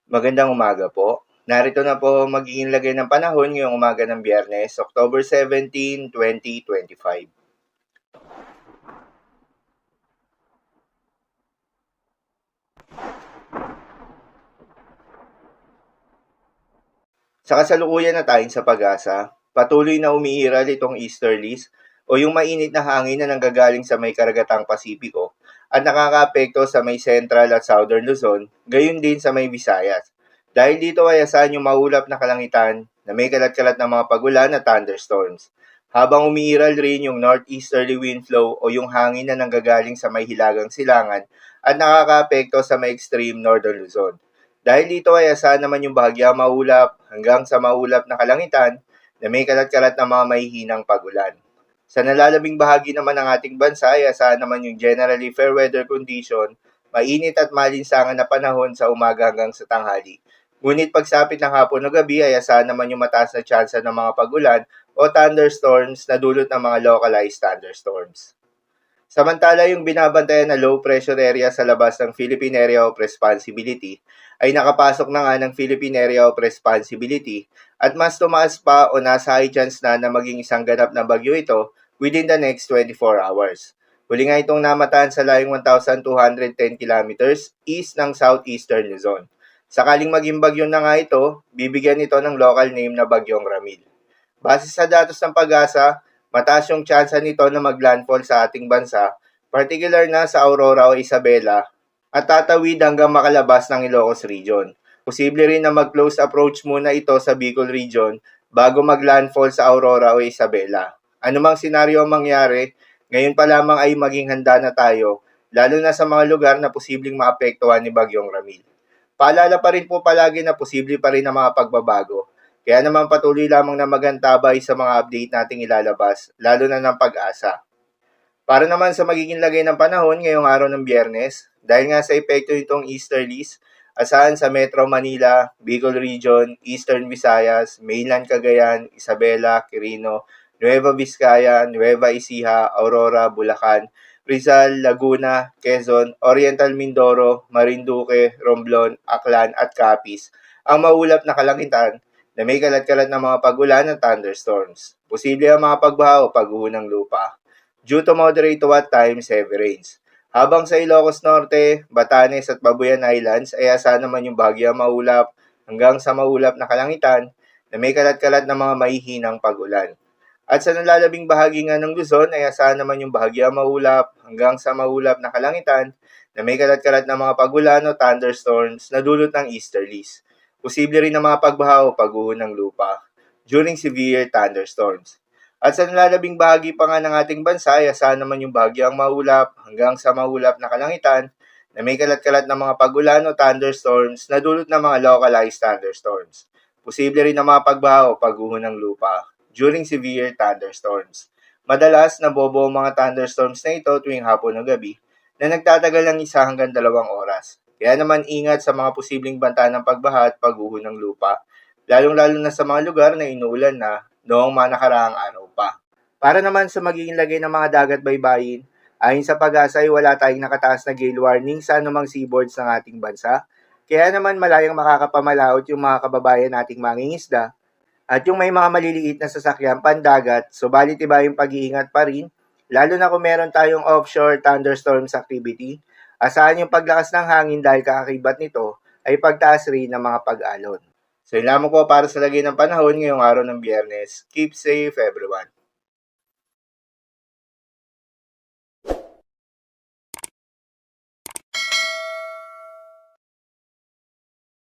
Magandang umaga po. Narito na po ang magiging lagay ng panahon ngayong umaga ng Biyernes, October 17, 2025. Sa kasalukuyan na tayo sa pag-asa, patuloy na umiiral itong easterlies o yung mainit na hangin na nanggagaling sa may karagatang Pasipiko at nakakaapekto sa may central at southern Luzon, gayon din sa may Visayas. Dahil dito ay asahan yung maulap na kalangitan na may kalat-kalat na mga pagulan at thunderstorms. Habang umiiral rin yung northeasterly wind flow o yung hangin na nanggagaling sa may hilagang silangan at nakakaapekto sa may extreme northern Luzon. Dahil dito ay asahan naman yung bahagyang maulap hanggang sa maulap na kalangitan na may kalat-kalat na mga mahihinang pagulan. Sa nalalabing bahagi naman ng ating bansa ay asahan naman yung generally fair weather condition, mainit at malinsangan na panahon sa umaga hanggang sa tanghali. Ngunit pagsapit ng hapon o gabi ay asahan naman yung mataas na tsansa ng mga pagulan o thunderstorms na dulot ng mga localized thunderstorms. Samantala yung binabantayan na low pressure area sa labas ng Philippine Area of Responsibility ay nakapasok na nga ng Philippine Area of Responsibility at mas tumaas pa o nasa high chance na maging isang ganap na bagyo ito within the next 24 hours. Huli nga itong namataan sa layong 1,210 kilometers east ng southeastern Luzon. Sakaling maging bagyo na nga ito, bibigyan ito ng local name na Bagyong Ramil. Base sa datos ng Pag-asa, mataas yung tsansa nito na maglandfall sa ating bansa, particular na sa Aurora o Isabela, at tatawid hanggang makalabas ng Ilocos Region. Posible rin na mag-close approach muna ito sa Bicol Region bago maglandfall sa Aurora o Isabela. Anumang senaryo ang mangyari, ngayon pa lamang ay maging handa na tayo, lalo na sa mga lugar na posibleng maapektuhan ni Bagyong Ramil. Paalala pa rin po palagi na posible pa rin ang mga pagbabago. Kaya naman patuloy lamang na magantabay sa mga update nating ilalabas, lalo na ng Pag-asa. Para naman sa magiging lagay ng panahon ngayong araw ng Biyernes, dahil nga sa epekto nitong easterlies, asahan sa Metro Manila, Bicol Region, Eastern Visayas, Mainland Cagayan, Isabela, Quirino, Nueva Vizcaya, Nueva Ecija, Aurora, Bulacan, Rizal, Laguna, Quezon, Oriental Mindoro, Marinduque, Romblon, Aklan at Capiz ang maulap na kalangitan na may kalat-kalat na mga pagulan at thunderstorms. Posible ang mga pagbaha o pagguho ng lupa due to moderate to at times heavy rains. Habang sa Ilocos Norte, Batanes at Babuyan Islands ay asahan naman yung bahagyang maulap hanggang sa maulap na kalangitan na may kalat-kalat na mga mahihinang pagulan. At sa nalalabing bahagi nga ng Luzon ay asahan naman yung bahagyang maulap hanggang sa maulap na kalangitan na may kalat-kalat na mga pagulan o thunderstorms na dulot ng easterlies. Posible rin na mga pagbaha o pagguho ng lupa during severe thunderstorms. At sa nalalabing bahagi pa nga ng ating bansa ay asahan naman yung bahagyang maulap hanggang sa maulap na kalangitan na may kalat-kalat na mga pagulan o thunderstorms na dulot ng mga localized thunderstorms. Posible rin na mga pagbaha o pagguho ng lupa during severe thunderstorms. Madalas nabobo ang mga thunderstorms na ito tuwing hapon o gabi na nagtatagal ng 1 hanggang 2 oras. Kaya naman ingat sa mga posibleng banta ng pagbaha at pagguho ng lupa, lalong-lalo na sa mga lugar na inuulan na noong mga nakaraang araw pa. Para naman sa magiging lagay ng mga dagat baybayin, ayon sa Pag-asa ay wala tayong nakataas na gale warning sa anumang seaboards ng ating bansa, kaya naman malayang makakapamalaot yung mga kababayan nating mangingisda at yung may mga maliliit na sasakyan pandagat, subalit iba yung pag-iingat pa rin, lalo na kung meron tayong offshore thunderstorms activity. Asahan yung paglakas ng hangin dahil kakakibat nito ay pagtaas rin ng mga pag-alon. So yun lamang po para sa lagay ng panahon ngayong araw ng Biyernes. Keep safe everyone.